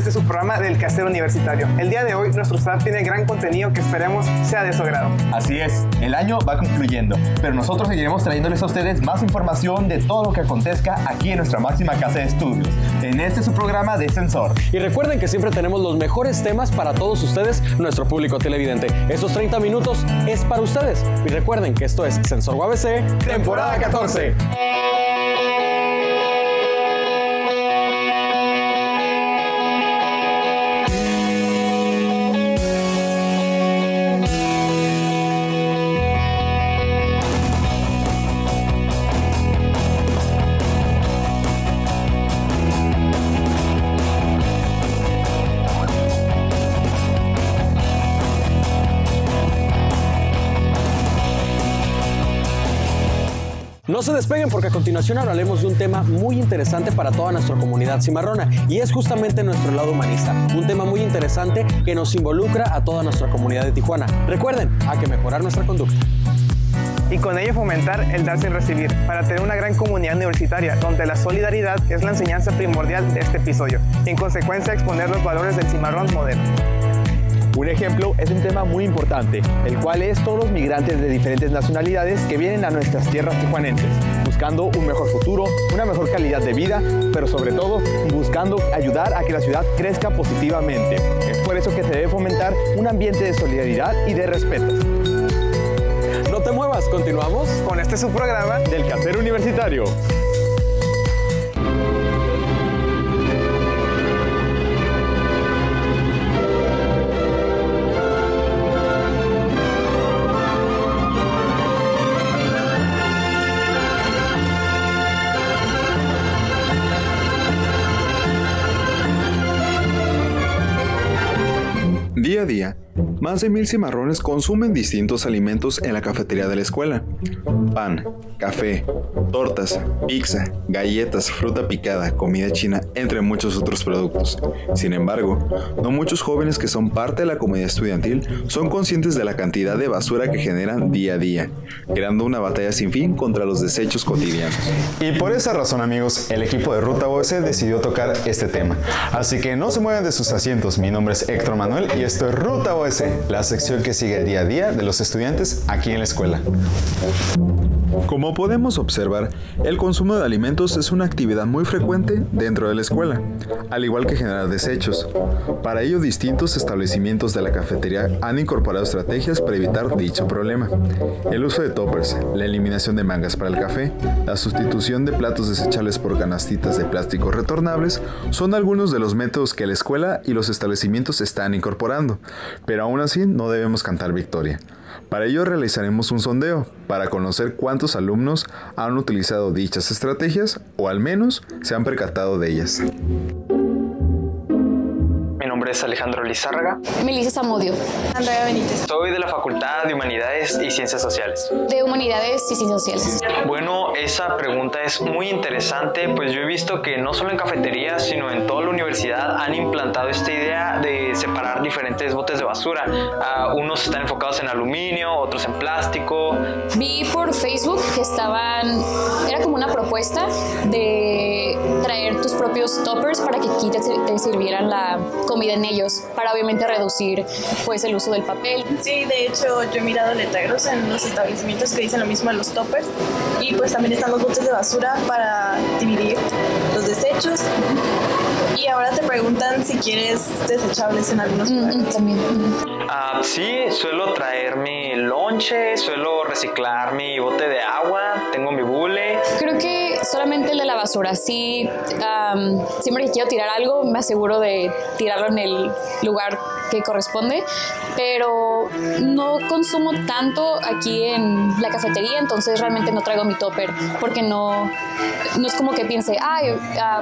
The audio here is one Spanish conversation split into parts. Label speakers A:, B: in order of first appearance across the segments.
A: este es su programa del Quehacer Universitario. El día de hoy nuestro staff tiene gran contenido que esperemos sea de su agrado.
B: Así es, el año va concluyendo, pero nosotros seguiremos trayéndoles a ustedes más información de todo lo que acontezca aquí en nuestra máxima casa de estudios, en este su programa de Sensor.
C: Y recuerden que siempre tenemos los mejores temas para todos ustedes, nuestro público televidente. Estos 30 minutos es para ustedes. Y recuerden que esto es Sensor UABC, temporada 14. No se despeguen porque a continuación hablaremos de un tema muy interesante para toda nuestra comunidad cimarrona y es justamente nuestro lado humanista, un tema muy interesante que nos involucra a toda nuestra comunidad de Tijuana. Recuerden, hay que mejorar nuestra conducta.
A: Y con ello fomentar el dar sin recibir, para tener una gran comunidad universitaria donde la solidaridad es la enseñanza primordial de este episodio y en consecuencia exponer los valores del cimarrón moderno.
B: Un ejemplo es un tema muy importante, el cual es todos los migrantes de diferentes nacionalidades que vienen a nuestras tierras tijuanenses, buscando un mejor futuro, una mejor calidad de vida, pero sobre todo buscando ayudar a que la ciudad crezca positivamente. Es por eso que se debe fomentar un ambiente de solidaridad y de respeto.
C: No te muevas, continuamos
A: con este su programa
B: del Quehacer Universitario.
D: Día a día, más de 1000 cimarrones consumen distintos alimentos en la cafetería de la escuela. Pan, café, tortas, pizza, galletas, fruta picada, comida china, entre muchos otros productos. Sin embargo, no muchos jóvenes que son parte de la comunidad estudiantil son conscientes de la cantidad de basura que generan día a día, creando una batalla sin fin contra los desechos cotidianos.
E: Y por esa razón, amigos, el equipo de Ruta UABC decidió tocar este tema. Así que no se muevan de sus asientos. Mi nombre es Héctor Manuel y esto es Ruta UABC, la sección que sigue el día a día de los estudiantes aquí en la escuela.
D: Como podemos observar, el consumo de alimentos es una actividad muy frecuente dentro de la escuela, al igual que generar desechos. Para ello, distintos establecimientos de la cafetería han incorporado estrategias para evitar dicho problema. El uso de toppers, la eliminación de mangas para el café, la sustitución de platos desechables por canastitas de plástico retornables son algunos de los métodos que la escuela y los establecimientos están incorporando, pero aún así no debemos cantar victoria. Para ello realizaremos un sondeo para conocer cuántos alumnos han utilizado dichas estrategias o al menos se han percatado de ellas.
F: Mi nombre es Alejandro Lizárraga.
G: Melissa Zamudio.
H: Andrea Benítez.
F: Soy de la Facultad de Humanidades y Ciencias Sociales.
G: De Humanidades y Ciencias Sociales.
F: Bueno, esa pregunta es muy interesante, pues yo he visto que no solo en cafeterías, sino en toda la universidad han implantado esta idea de separar diferentes botes de basura. Unos están enfocados en aluminio, otros en plástico.
G: Vi por Facebook que era como una propuesta de traer tus propios toppers para que aquí te sirvieran la comida en ellos, para obviamente reducir pues el uso del papel.
H: Sí, de hecho yo he mirado letreros en los establecimientos que dicen lo mismo de los toppers y pues también están los botes de basura para dividir los desechos. Y ahora te preguntan si quieres desechables en algunos lugares.
G: También.
F: Sí, suelo traer mi lonche, suelo reciclar mi bote de agua, tengo mi bule.
G: Creo que solamente el de la basura. Sí, siempre que quiero tirar algo me aseguro de tirarlo en el lugar que corresponde, pero no consumo tanto aquí en la cafetería, entonces realmente no traigo mi topper porque no es como que piense,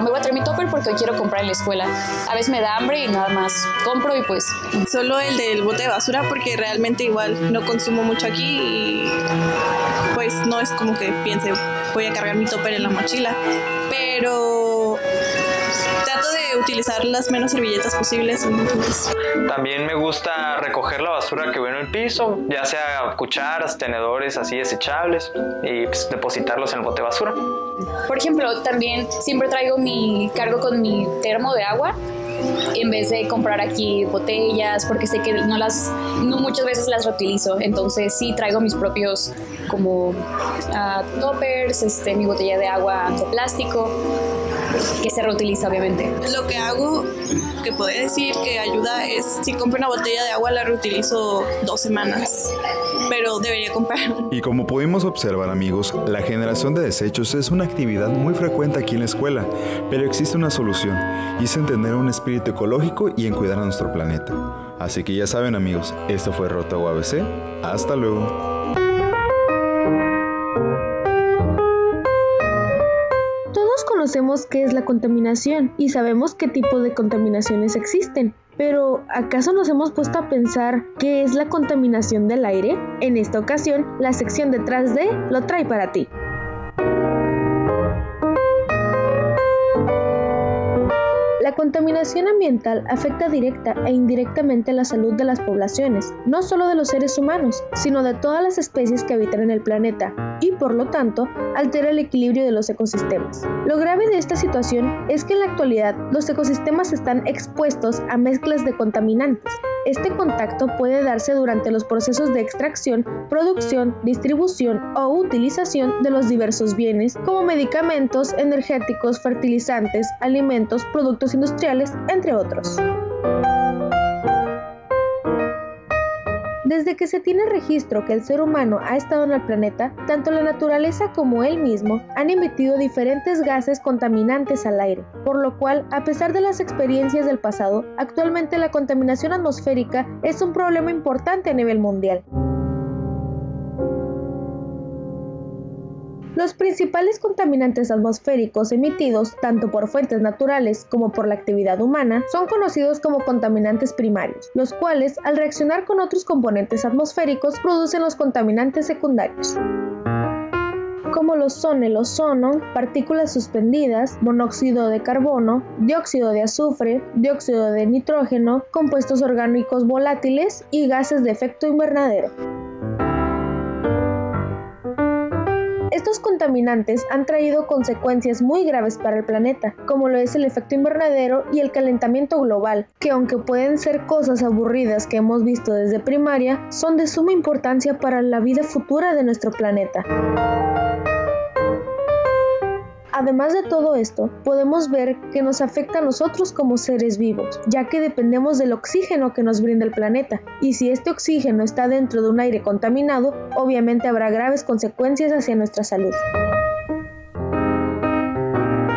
G: me voy a traer mi topper porque hoy quiero comprar en la escuela. A veces me da hambre y nada más compro y pues...
H: Solo el del bote de basura porque realmente igual no consumo mucho aquí y pues no es como que piense voy a cargar mi topper en la mochila, pero trato de utilizar las menos servilletas posibles. Entonces.
F: También me gusta recoger la basura que veo en el piso, ya sea cucharas, tenedores así desechables y pues, depositarlos en el bote de basura.
G: Por ejemplo, también siempre cargo con mi termo de agua en vez de comprar aquí botellas, porque sé que no muchas veces las reutilizo. Entonces sí traigo mis propios como toppers, mi botella de agua de plástico, que se reutiliza obviamente.
H: Lo que hago, que podría decir que ayuda, es si compro una botella de agua la reutilizo 2 semanas, pero debería comprar.
D: Y como pudimos observar, amigos, la generación de desechos es una actividad muy frecuente aquí en la escuela, pero existe una solución, y es en tener un espíritu ecológico y en cuidar a nuestro planeta. Así que ya saben, amigos, esto fue Rótago ABC. Hasta luego.
I: Conocemos qué es la contaminación y sabemos qué tipo de contaminaciones existen, pero ¿acaso nos hemos puesto a pensar qué es la contaminación del aire? En esta ocasión, la sección detrás de lo trae para ti. La contaminación ambiental afecta directa e indirectamente la salud de las poblaciones, no solo de los seres humanos, sino de todas las especies que habitan en el planeta, y por lo tanto, altera el equilibrio de los ecosistemas. Lo grave de esta situación es que en la actualidad los ecosistemas están expuestos a mezclas de contaminantes. Este contacto puede darse durante los procesos de extracción, producción, distribución o utilización de los diversos bienes, como medicamentos, energéticos, fertilizantes, alimentos, productos industriales, entre otros. Desde que se tiene registro que el ser humano ha estado en el planeta, tanto la naturaleza como él mismo han emitido diferentes gases contaminantes al aire, por lo cual, a pesar de las experiencias del pasado, actualmente la contaminación atmosférica es un problema importante a nivel mundial. Los principales contaminantes atmosféricos emitidos tanto por fuentes naturales como por la actividad humana son conocidos como contaminantes primarios, los cuales al reaccionar con otros componentes atmosféricos producen los contaminantes secundarios, como lo son el ozono, partículas suspendidas, monóxido de carbono, dióxido de azufre, dióxido de nitrógeno, compuestos orgánicos volátiles y gases de efecto invernadero. Estos contaminantes han traído consecuencias muy graves para el planeta, como lo es el efecto invernadero y el calentamiento global, que aunque pueden ser cosas aburridas que hemos visto desde primaria, son de suma importancia para la vida futura de nuestro planeta. Además de todo esto, podemos ver que nos afecta a nosotros como seres vivos, ya que dependemos del oxígeno que nos brinda el planeta, y si este oxígeno está dentro de un aire contaminado, obviamente habrá graves consecuencias hacia nuestra salud.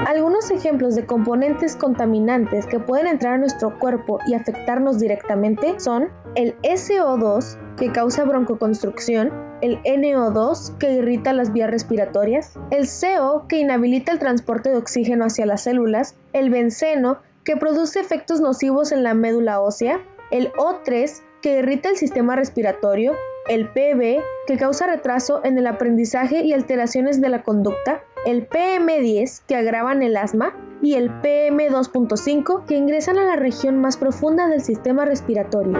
I: Algunos ejemplos de componentes contaminantes que pueden entrar a nuestro cuerpo y afectarnos directamente son el SO2, que causa broncoconstricción, el NO2, que irrita las vías respiratorias, el CO, que inhabilita el transporte de oxígeno hacia las células, el benceno, que produce efectos nocivos en la médula ósea, el O3, que irrita el sistema respiratorio, el PB, que causa retraso en el aprendizaje y alteraciones de la conducta, el PM10, que agravan el asma, y el PM2.5, que ingresan a la región más profunda del sistema respiratorio.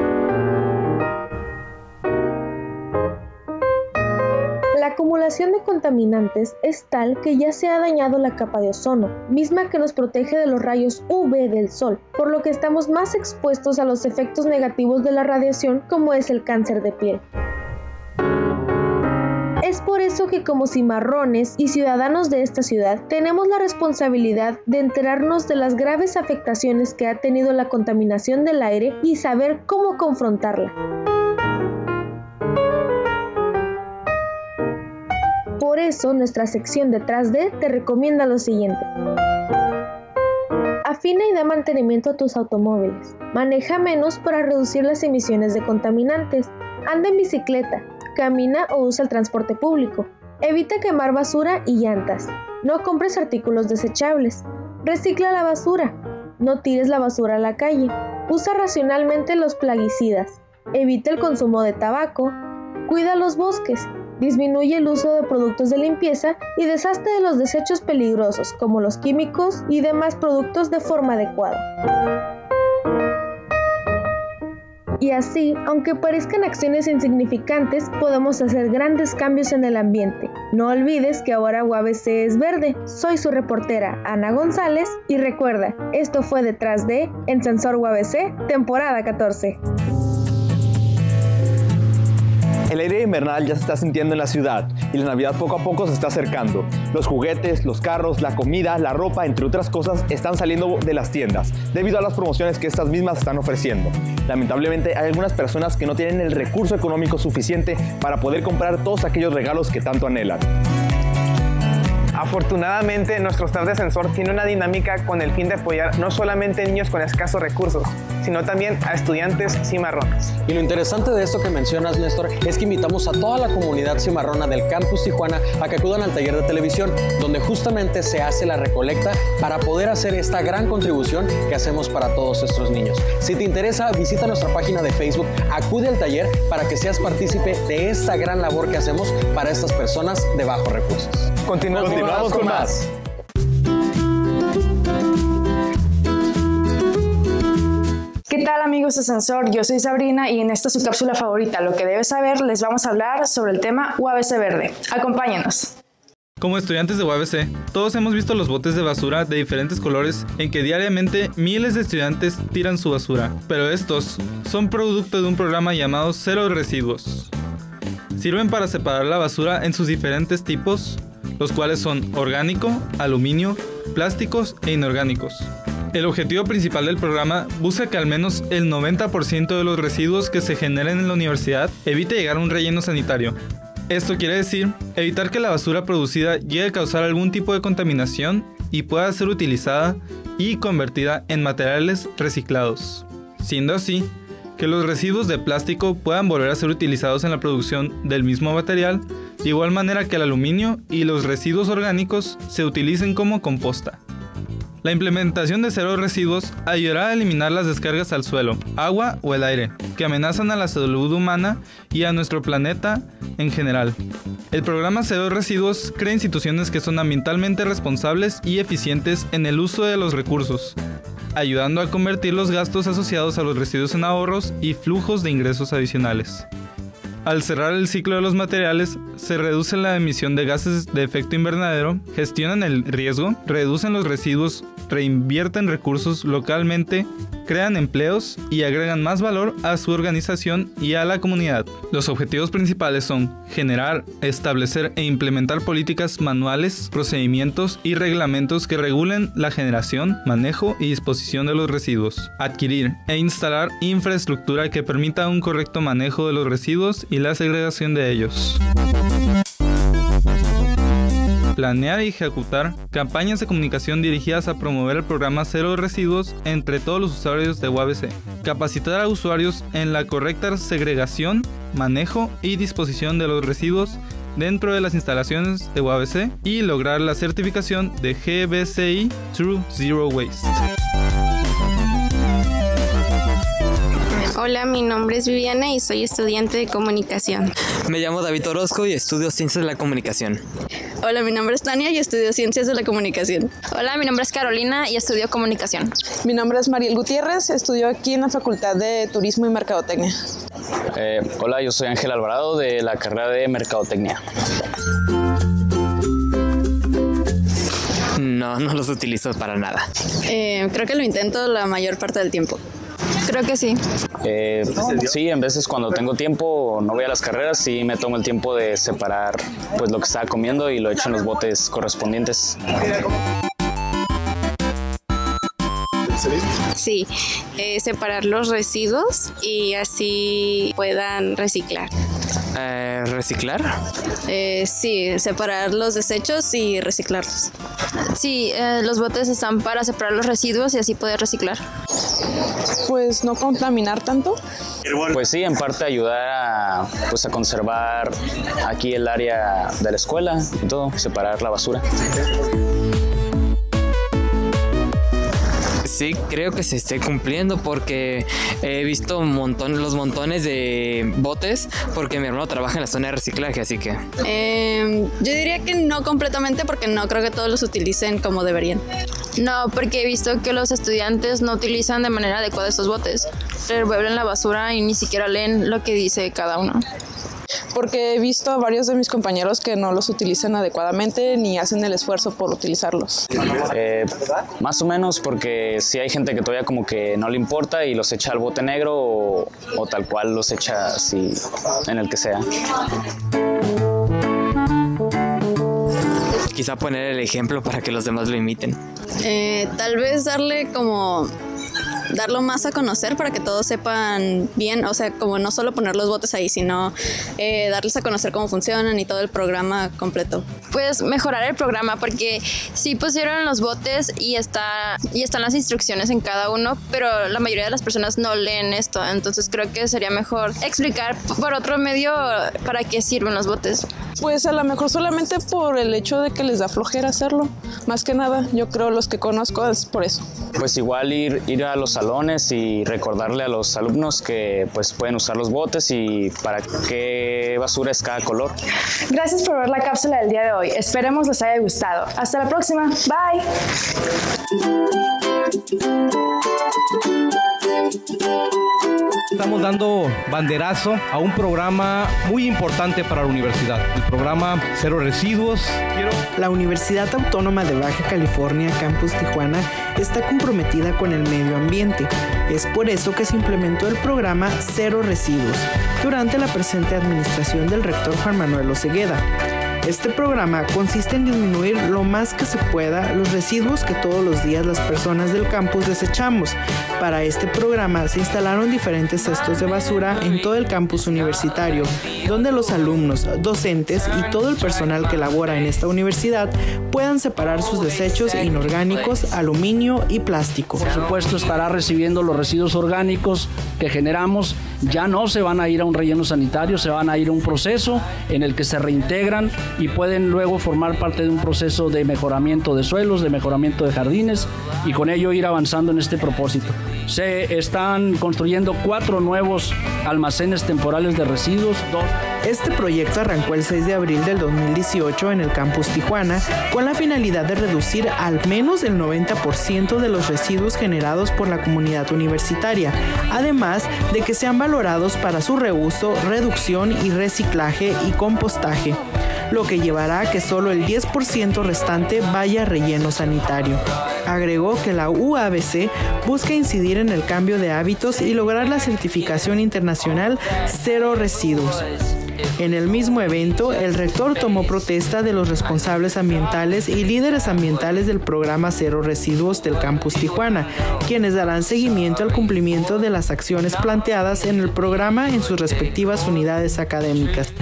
I: La acumulación de contaminantes es tal que ya se ha dañado la capa de ozono, misma que nos protege de los rayos UV del sol, por lo que estamos más expuestos a los efectos negativos de la radiación, como es el cáncer de piel. Es por eso que como cimarrones y ciudadanos de esta ciudad tenemos la responsabilidad de enterarnos de las graves afectaciones que ha tenido la contaminación del aire y saber cómo confrontarla. Por eso nuestra sección detrás de te recomienda lo siguiente. Afina y da mantenimiento a tus automóviles. Maneja menos para reducir las emisiones de contaminantes. Anda en bicicleta. Camina o usa el transporte público. Evita quemar basura y llantas. No compres artículos desechables. Recicla la basura. No tires la basura a la calle. Usa racionalmente los plaguicidas. Evita el consumo de tabaco. Cuida los bosques. Disminuye el uso de productos de limpieza y deshazte de los desechos peligrosos como los químicos y demás productos de forma adecuada. Y así, aunque parezcan acciones insignificantes, podemos hacer grandes cambios en el ambiente. No olvides que ahora UABC es verde. Soy su reportera Ana González y recuerda, esto fue Detrás de en Sensor UABC, temporada 14.
B: El aire invernal ya se está sintiendo en la ciudad y la Navidad poco a poco se está acercando. Los juguetes, los carros, la comida, la ropa, entre otras cosas, están saliendo de las tiendas debido a las promociones que estas mismas están ofreciendo. Lamentablemente hay algunas personas que no tienen el recurso económico suficiente para poder comprar todos aquellos regalos que tanto anhelan.
A: Afortunadamente, nuestro staff de Sensor tiene una dinámica con el fin de apoyar no solamente a niños con escasos recursos, sino también a estudiantes cimarrones.
C: Y lo interesante de esto que mencionas, Néstor, es que invitamos a toda la comunidad cimarrona del campus Tijuana a que acudan al taller de televisión, donde justamente se hace la recolecta para poder hacer esta gran contribución que hacemos para todos estos niños. Si te interesa, visita nuestra página de Facebook, acude al taller para que seas partícipe de esta gran labor que hacemos para estas personas de bajos recursos.
B: Continuamos con más.
J: ¿Qué tal, amigos de Sensor? Yo soy Sabrina y en esta su cápsula favorita, Lo que debes saber, les vamos a hablar sobre el tema UABC Verde. Acompáñenos.
K: Como estudiantes de UABC, todos hemos visto los botes de basura de diferentes colores en que diariamente miles de estudiantes tiran su basura, pero estos son producto de un programa llamado Cero Residuos. Sirven para separar la basura en sus diferentes tipos, los cuales son orgánico, aluminio, plásticos e inorgánicos. El objetivo principal del programa busca que al menos el 90% de los residuos que se generen en la universidad evite llegar a un relleno sanitario. Esto quiere decir evitar que la basura producida llegue a causar algún tipo de contaminación y pueda ser utilizada y convertida en materiales reciclados. Siendo así, que los residuos de plástico puedan volver a ser utilizados en la producción del mismo material, de igual manera que el aluminio y los residuos orgánicos se utilicen como composta. La implementación de Cero Residuos ayudará a eliminar las descargas al suelo, agua o el aire, que amenazan a la salud humana y a nuestro planeta en general. El programa Cero Residuos crea instituciones que son ambientalmente responsables y eficientes en el uso de los recursos, ayudando a convertir los gastos asociados a los residuos en ahorros y flujos de ingresos adicionales. Al cerrar el ciclo de los materiales, se reduce la emisión de gases de efecto invernadero, gestionan el riesgo, reducen los residuos, reinvierten recursos localmente, crean empleos y agregan más valor a su organización y a la comunidad. Los objetivos principales son generar, establecer e implementar políticas manuales, procedimientos y reglamentos que regulen la generación, manejo y disposición de los residuos, adquirir e instalar infraestructura que permita un correcto manejo de los residuos y la segregación de ellos. Planear y ejecutar campañas de comunicación dirigidas a promover el programa Cero Residuos entre todos los usuarios de UABC. Capacitar a usuarios en la correcta segregación, manejo y disposición de los residuos dentro de las instalaciones de UABC y lograr la certificación de GBCI True Zero Waste.
L: Hola, mi nombre es Viviana y soy estudiante de comunicación.
M: Me llamo David Orozco y estudio Ciencias de la Comunicación.
N: Hola, mi nombre es Tania y estudio Ciencias de la Comunicación.
O: Hola, mi nombre es Carolina y estudio Comunicación.
P: Mi nombre es Mariel Gutiérrez, estudio aquí en la Facultad de Turismo y Mercadotecnia.
Q: Hola, yo soy Ángel Alvarado de la carrera de Mercadotecnia.
M: No los utilizo para nada.
N: Creo que lo intento la mayor parte del tiempo.
O: Creo que sí.
Q: Sí, en veces cuando tengo tiempo, no voy a las carreras, sí me tomo el tiempo de separar pues lo que estaba comiendo y lo echo en los botes correspondientes.
L: Sí, separar los residuos y así puedan reciclar.
M: ¿Reciclar?
N: Sí, separar los desechos y reciclarlos.
O: Sí, los botes están para separar los residuos y así poder reciclar.
P: Pues no contaminar tanto.
Q: Pues sí, en parte ayudar a conservar aquí el área de la escuela y todo, separar la basura.
M: sí creo que se esté cumpliendo porque he visto los montones de botes porque mi hermano trabaja en la zona de reciclaje, así que...
L: Yo diría que no completamente porque no creo que todos los utilicen como deberían.
O: No, porque he visto que los estudiantes no utilizan de manera adecuada estos botes. Revuelven la basura y ni siquiera leen lo que dice cada uno.
P: Porque he visto a varios de mis compañeros que no los utilizan adecuadamente ni hacen el esfuerzo por utilizarlos.
Q: Más o menos, porque sí hay gente que todavía como que no le importa y los echa al bote negro o tal cual los echa así en el que sea.
M: Quizá poner el ejemplo para que los demás lo imiten.
L: Tal vez darlo más a conocer para que todos sepan bien, o sea, como no solo poner los botes ahí, sino darles a conocer cómo funcionan y todo el programa completo.
O: Pues mejorar el programa, porque sí pusieron los botes y están las instrucciones en cada uno, pero la mayoría de las personas no leen esto, entonces creo que sería mejor explicar por otro medio para qué sirven los botes.
P: Pues a lo mejor solamente por el hecho de que les da flojera hacerlo, más que nada, yo creo los que conozco es por eso.
Q: Pues igual ir a los salones y recordarle a los alumnos que pues pueden usar los botes y para qué basura es cada color.
J: Gracias por ver la cápsula del día de hoy. Esperemos les haya gustado. Hasta la próxima. Bye.
R: Estamos dando banderazo a un programa muy importante para la universidad, el programa Cero Residuos.
S: La Universidad Autónoma de Baja California, Campus Tijuana, está comprometida con el medio ambiente. Es por eso que se implementó el programa Cero Residuos durante la presente administración del rector Juan Manuel Osegueda. Este programa consiste en disminuir lo más que se pueda los residuos que todos los días las personas del campus desechamos. Para este programa se instalaron diferentes cestos de basura en todo el campus universitario, donde los alumnos, docentes y todo el personal que labora en esta universidad puedan separar sus desechos inorgánicos, aluminio y plástico.
T: Por supuesto, estará recibiendo los residuos orgánicos que generamos. Ya no se van a ir a un relleno sanitario, se van a ir a un proceso en el que se reintegran y pueden luego formar parte de un proceso de mejoramiento de suelos, de mejoramiento de jardines y con ello ir avanzando en este propósito. Se están construyendo 4 nuevos almacenes temporales de residuos.
S: Este proyecto arrancó el 6 de abril del 2018 en el campus Tijuana con la finalidad de reducir al menos el 90% de los residuos generados por la comunidad universitaria, además de que sean valorados para su reuso, reducción y reciclaje y compostaje, lo que llevará a que solo el 10% restante vaya a relleno sanitario. Agregó que la UABC busca incidir en el cambio de hábitos y lograr la certificación internacional Cero Residuos. En el mismo evento, el rector tomó protesta de los responsables ambientales y líderes ambientales del programa Cero Residuos del Campus Tijuana, quienes darán seguimiento al cumplimiento de las acciones planteadas en el programa en sus respectivas unidades académicas.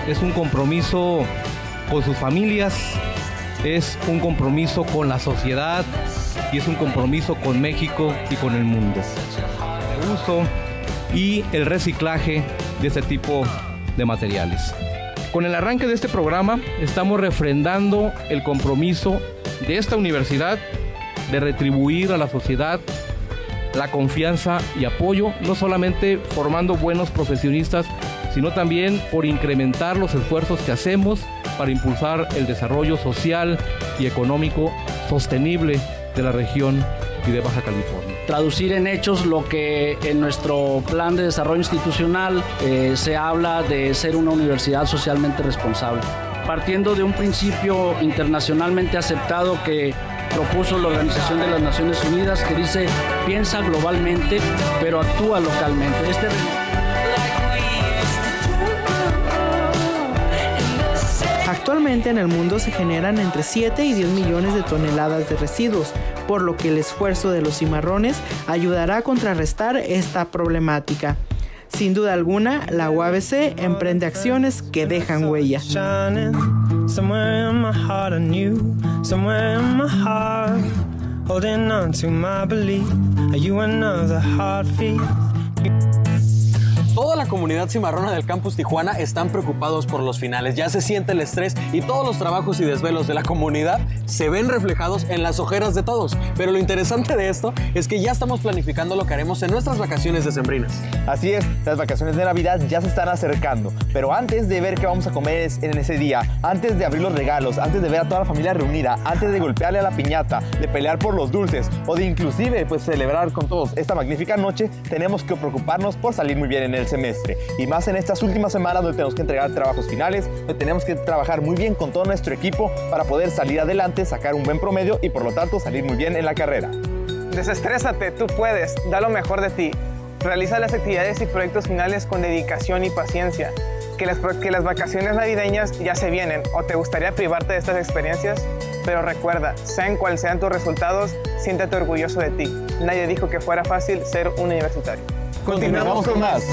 R: Es un compromiso con sus familias, es un compromiso con la sociedad y es un compromiso con México y con el mundo. El uso y el reciclaje de este tipo de materiales. Con el arranque de este programa estamos refrendando el compromiso de esta universidad de retribuir a la sociedad la confianza y apoyo, no solamente formando buenos profesionistas, sino también por incrementar los esfuerzos que hacemos para impulsar el desarrollo social y económico sostenible de la región y de Baja California.
T: Traducir en hechos lo que en nuestro plan de desarrollo institucional se habla de ser una universidad socialmente responsable, partiendo de un principio internacionalmente aceptado que propuso la Organización de las Naciones Unidas, que dice: piensa globalmente, pero actúa localmente.
S: Actualmente en el mundo se generan entre 7 y 10 millones de toneladas de residuos, por lo que el esfuerzo de los cimarrones ayudará a contrarrestar esta problemática. Sin duda alguna, la UABC emprende acciones que dejan huella.
U: Somewhere in my heart I knew, somewhere in my heart, holding on to my belief. Are you another heartbeat?
C: Toda la comunidad cimarrona del Campus Tijuana están preocupados por los finales. Ya se siente el estrés y todos los trabajos y desvelos de la comunidad se ven reflejados en las ojeras de todos. Pero lo interesante de esto es que ya estamos planificando lo que haremos en nuestras vacaciones decembrinas.
B: Así es, las vacaciones de Navidad ya se están acercando. Pero antes de ver qué vamos a comer en ese día, antes de abrir los regalos, antes de ver a toda la familia reunida, antes de golpearle a la piñata, de pelear por los dulces o de inclusive pues celebrar con todos esta magnífica noche, tenemos que preocuparnos por salir muy bien en el semestre, y más en estas últimas semanas donde tenemos que entregar trabajos finales, donde tenemos que trabajar muy bien con todo nuestro equipo para poder salir adelante, sacar un buen promedio y por lo tanto salir muy bien en la carrera.
A: Desestrésate, tú puedes, da lo mejor de ti. Realiza las actividades y proyectos finales con dedicación y paciencia. Que las vacaciones navideñas ya se vienen, o te gustaría privarte de estas experiencias, pero recuerda, sean cuales sean tus resultados, siéntete orgulloso de ti. Nadie dijo que fuera fácil ser un universitario.
B: Continuamos con más.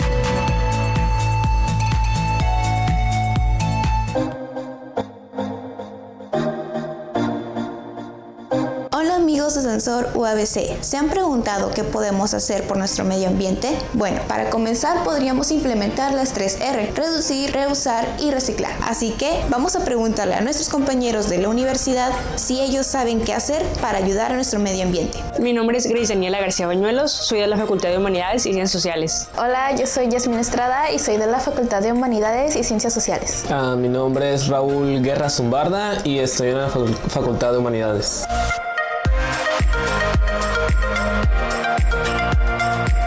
V: Hola amigos de Sensor UABC, ¿se han preguntado qué podemos hacer por nuestro medio ambiente? Bueno, para comenzar podríamos implementar las 3R, reducir, reusar y reciclar. Así que vamos a preguntarle a nuestros compañeros de la universidad si ellos saben qué hacer para ayudar a nuestro medio ambiente.
W: Mi nombre es Grace Daniela García Bañuelos, soy de la Facultad de Humanidades y Ciencias Sociales.
X: Hola, yo soy Yasmín Estrada y soy de la Facultad de Humanidades y Ciencias Sociales.
Y: Mi nombre es Raúl Guerra Zumbarda y estoy en la Facultad de Humanidades.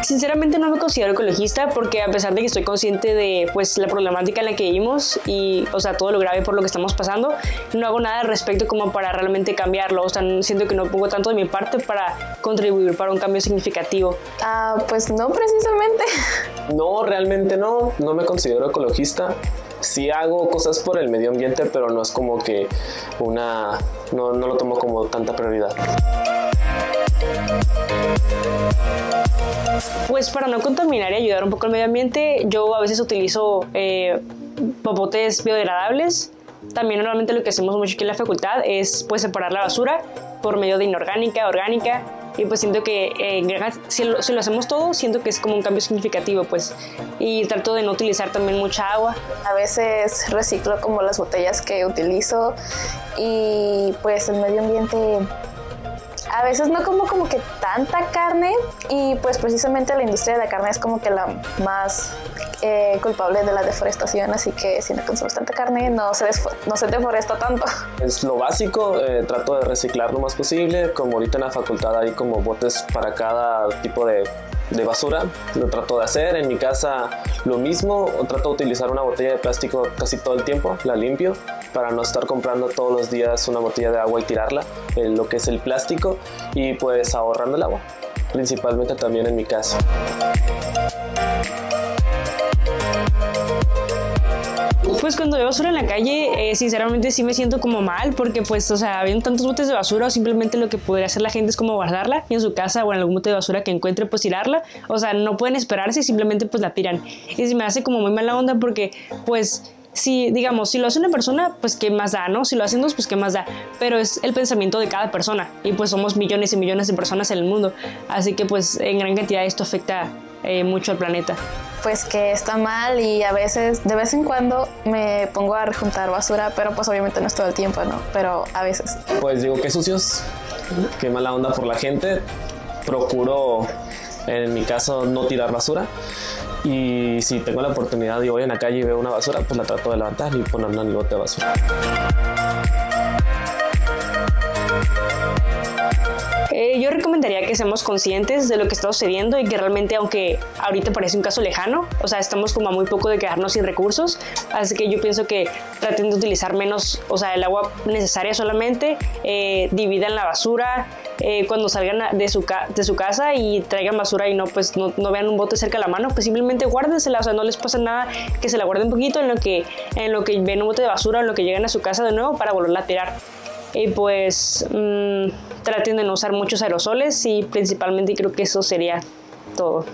W: Sinceramente no me considero ecologista porque a pesar de que estoy consciente de pues la problemática en la que vivimos y todo lo grave por lo que estamos pasando, no hago nada al respecto como para realmente cambiarlo. Siento que no pongo tanto de mi parte para contribuir para un cambio significativo.
X: Pues no precisamente.
Y: No, realmente no me considero ecologista. Sí hago cosas por el medio ambiente, pero no es como que no lo tomo como tanta prioridad.
W: Pues para no contaminar y ayudar un poco al medio ambiente, yo a veces utilizo popotes biodegradables. También normalmente lo que hacemos mucho aquí en la facultad es pues separar la basura por medio de inorgánica, orgánica, y pues siento que si lo hacemos todo, siento que es como un cambio significativo, pues, y trato de no utilizar también mucha agua.
X: A veces reciclo como las botellas que utilizo y pues el medio ambiente. A veces no como que tanta carne y pues precisamente la industria de la carne es como que la más culpable de la deforestación, así que si no consumes tanta carne no se deforesta tanto.
Y: Es lo básico, trato de reciclar lo más posible, como ahorita en la facultad hay como botes para cada tipo de basura, lo trato de hacer. En mi casa lo mismo, trato de utilizar una botella de plástico casi todo el tiempo, la limpio para no estar comprando todos los días una botella de agua y tirarla, lo que es el plástico, y pues ahorrando el agua, principalmente también en mi casa.
W: Pues cuando veo basura en la calle, sinceramente sí me siento como mal porque pues, habiendo tantos botes de basura, o simplemente lo que podría hacer la gente es como guardarla y en su casa o en algún bote de basura que encuentre pues tirarla. No pueden esperarse y simplemente pues la tiran. Y se me hace como muy mala onda porque pues si lo hace una persona, pues qué más da, ¿no? Si lo hacen dos, pues qué más da. Pero es el pensamiento de cada persona y pues somos millones y millones de personas en el mundo. Así que pues en gran cantidad esto afecta mucho al planeta.
X: Pues que está mal y a veces, de vez en cuando me pongo a rejuntar basura, pero pues obviamente no es todo el tiempo, ¿no? Pero a veces.
Y: Pues digo, qué sucios, qué mala onda por la gente. Procuro, en mi caso, no tirar basura. Y si tengo la oportunidad y voy en la calle y veo una basura, pues la trato de levantar y ponerla en el bote de basura.
W: Yo recomendaría que seamos conscientes de lo que está sucediendo y que realmente, aunque ahorita parece un caso lejano, estamos como a muy poco de quedarnos sin recursos, así que yo pienso que traten de utilizar menos, el agua necesaria solamente, dividan la basura, cuando salgan de su casa y traigan basura y no vean un bote cerca de la mano, pues simplemente guárdensela, no les pasa nada que se la guarden un poquito en lo que ven un bote de basura o en lo que llegan a su casa de nuevo para volverla a tirar. Y pues traten de no usar muchos aerosoles y principalmente creo que eso sería todo.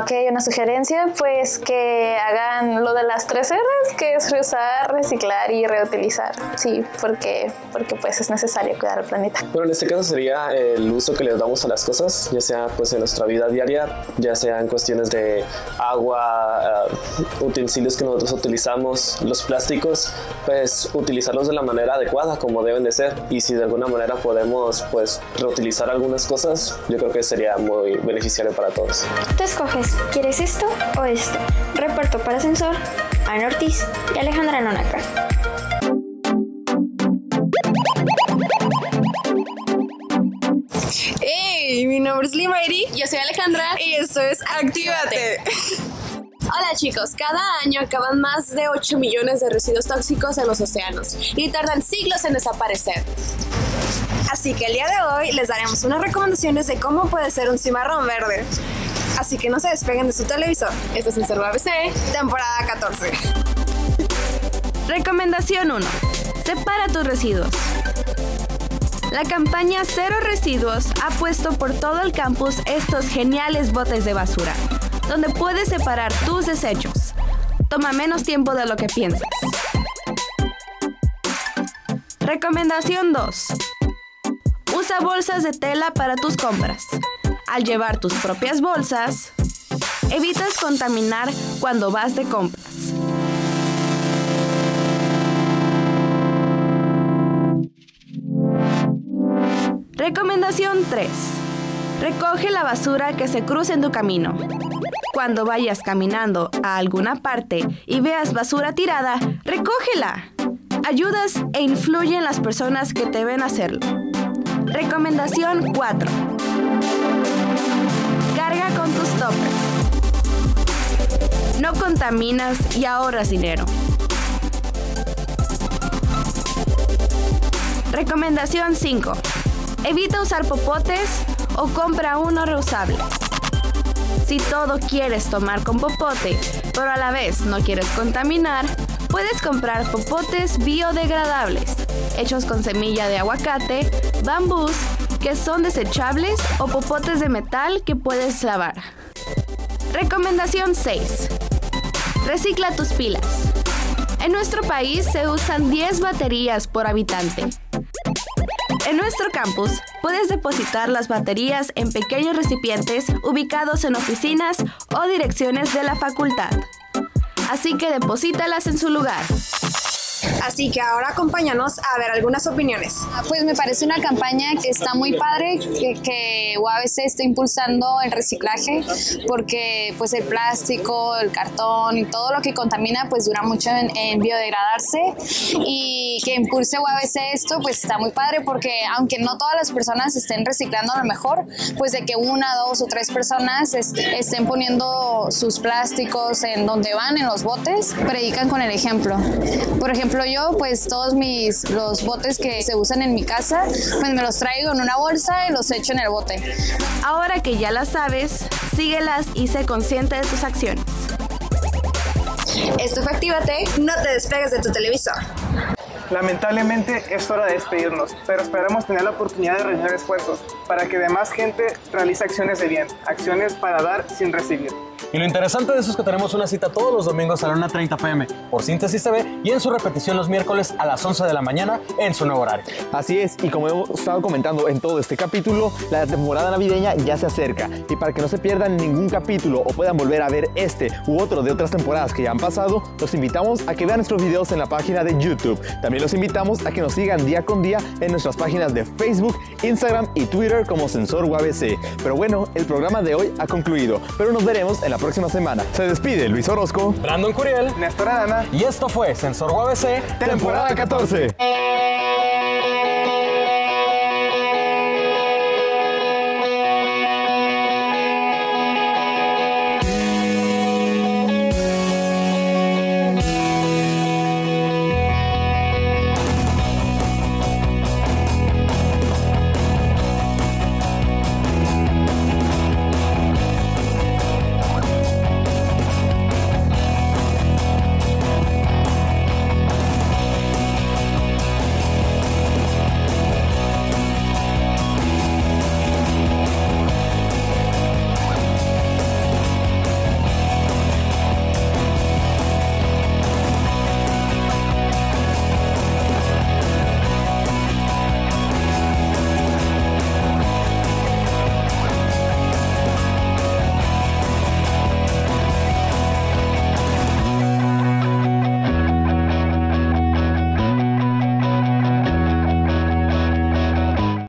X: Ok, una sugerencia, pues que hagan lo de las 3 R's, que es reusar, reciclar y reutilizar. Sí, porque pues es necesario cuidar el planeta.
Y: Bueno, en este caso sería el uso que le damos a las cosas, ya sea pues en nuestra vida diaria, ya sea en cuestiones de agua, utensilios que nosotros utilizamos, los plásticos, pues utilizarlos de la manera adecuada, como deben de ser. Y si de alguna manera podemos pues reutilizar algunas cosas, yo creo que sería muy beneficiario para todos.
D: Tú escoges, ¿quieres esto o esto? Reparto para Sensor, Ana Ortiz y Alejandra Nonaca.
E: ¡Hey! Mi nombre es Limairi.
L: Yo soy Alejandra.
E: Y esto es Actívate. Hola chicos, cada año acaban más de 8 millones de residuos tóxicos en los océanos y tardan siglos en desaparecer. Así que el día de hoy les daremos unas recomendaciones de cómo puede ser un cimarrón verde. Así que no se despeguen de su televisor. Esto es Sensor UABC, temporada 14.
F: Recomendación 1. Separa tus residuos. La campaña Cero Residuos ha puesto por todo el campus estos geniales botes de basura, donde puedes separar tus desechos. Toma menos tiempo de lo que piensas. Recomendación 2. Usa bolsas de tela para tus compras. Al llevar tus propias bolsas, evitas contaminar cuando vas de compras. Recomendación 3. Recoge la basura que se cruce en tu camino. Cuando vayas caminando a alguna parte y veas basura tirada, recógela. Ayudas e influye en las personas que te ven hacerlo. Recomendación 4. Carga con tus toppers. No contaminas y ahorras dinero. Recomendación 5. Evita usar popotes o compra uno reusable. Si todo quieres tomar con popote, pero a la vez no quieres contaminar, puedes comprar popotes biodegradables, hechos con semilla de aguacate, bambús, que son desechables, o popotes de metal que puedes lavar. Recomendación 6. Recicla tus pilas. En nuestro país se usan 10 baterías por habitante. En nuestro campus puedes depositar las baterías en pequeños recipientes ubicados en oficinas o direcciones de la facultad. Así que deposítalas en su lugar.
E: Así que ahora acompáñanos a ver algunas opiniones.
L: Pues me parece una campaña que está muy padre, que UABC está impulsando el reciclaje, porque pues el plástico, el cartón y todo lo que contamina pues dura mucho en biodegradarse, y que impulse UABC esto pues está muy padre, porque aunque no todas las personas estén reciclando a lo mejor, pues de que 1, 2 o 3 personas estén poniendo sus plásticos en donde van, en los botes, predican con el ejemplo. Por ejemplo, yo, pues todos los botes que se usan en mi casa, pues me los traigo en una bolsa y los echo en el bote.
F: Ahora que ya las sabes, síguelas y sé consciente de tus acciones.
E: Esto fue Actívate, no te despegues de tu televisor.
A: Lamentablemente es hora de despedirnos, pero esperamos tener la oportunidad de reunir esfuerzos para que demás gente realice acciones de bien, acciones para dar sin recibir.
C: Y lo interesante de eso es que tenemos una cita todos los domingos a la 1:30 p.m. por Síntesis TV y en su repetición los miércoles a las 11 de la mañana en su nuevo horario.
B: Así es, y como hemos estado comentando en todo este capítulo, la temporada navideña ya se acerca. Y para que no se pierdan ningún capítulo o puedan volver a ver este u otro de otras temporadas que ya han pasado, los invitamos a que vean nuestros videos en la página de YouTube. También los invitamos a que nos sigan día con día en nuestras páginas de Facebook, Instagram y Twitter como Sensor UABC. Pero bueno, el programa de hoy ha concluido, pero nos veremos en la próxima semana. Se despide Luis Orozco,
C: Brandon Curiel,
A: Néstor Arana,
C: y esto fue Sensor UABC,
B: temporada 14.